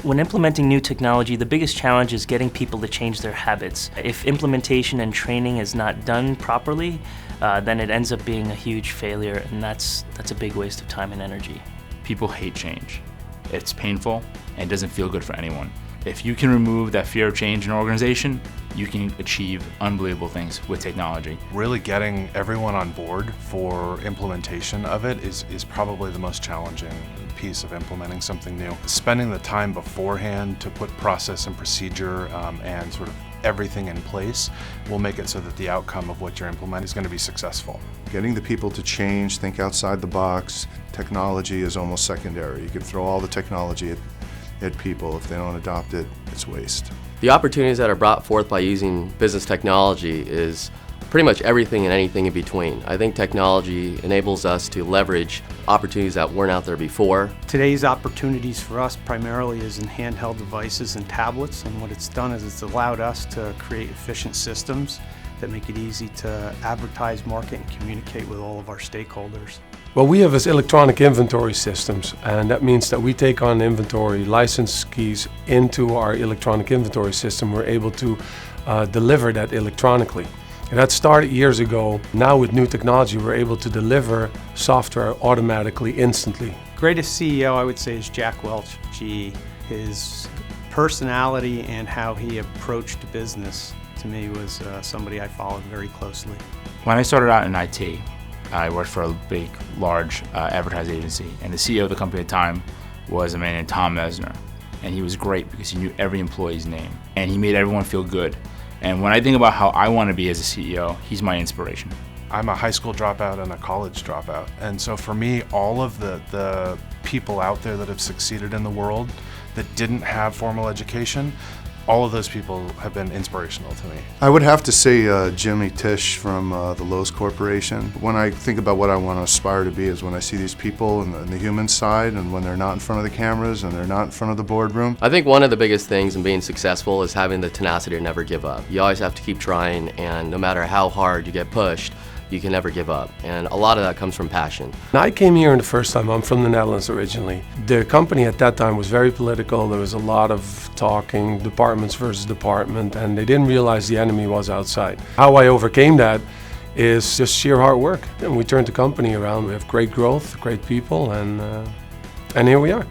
When implementing new technology, the biggest challenge is getting people to change their habits. If implementation and training is not done properly, then it ends up being a huge failure, and that's a big waste of time and energy. People hate change. It's painful and it doesn't feel good for anyone. If you can remove that fear of change in an organization, you can achieve unbelievable things with technology. Really getting everyone on board for implementation of it is probably the most challenging piece of implementing something new. Spending the time beforehand to put process and procedure and sort of everything in place will make it so that the outcome of what you're implementing is going to be successful. Getting the people to change, think outside the box, technology is almost secondary. You can throw all the technology at people. If they don't adopt it, it's waste. The opportunities that are brought forth by using business technology is pretty much everything and anything in between. I think technology enables us to leverage opportunities that weren't out there before. Today's opportunities for us primarily is in handheld devices and tablets, and what it's done is it's allowed us to create efficient systems that make it easy to advertise, market, and communicate with all of our stakeholders. What we have is electronic inventory systems, and that means that we take on inventory license keys into our electronic inventory system. We're able to deliver that electronically. And that started years ago. Now with new technology, we're able to deliver software automatically, instantly. Greatest CEO, I would say, is Jack Welch. His personality and how he approached business, to me, was somebody I followed very closely. When I started out in IT, I worked for a big, large advertising agency, and the CEO of the company at the time was a man named Tom Mesner. And he was great because he knew every employee's name, and he made everyone feel good. And when I think about how I want to be as a CEO, he's my inspiration. I'm a high school dropout and a college dropout, and so for me, all of the people out there that have succeeded in the world that didn't have formal education, all of those people have been inspirational to me. I would have to say Jimmy Tisch from the Lowe's Corporation. When I think about what I want to aspire to be is when I see these people and the human side, and when they're not in front of the cameras and they're not in front of the boardroom. I think one of the biggest things in being successful is having the tenacity to never give up. You always have to keep trying, and no matter how hard you get pushed, you can never give up, and a lot of that comes from passion. I came here the first time. I'm from the Netherlands originally. The company at that time was very political. There was a lot of talking, departments versus department, and they didn't realize the enemy was outside. How I overcame that is just sheer hard work, and we turned the company around. We have great growth, great people, and here we are.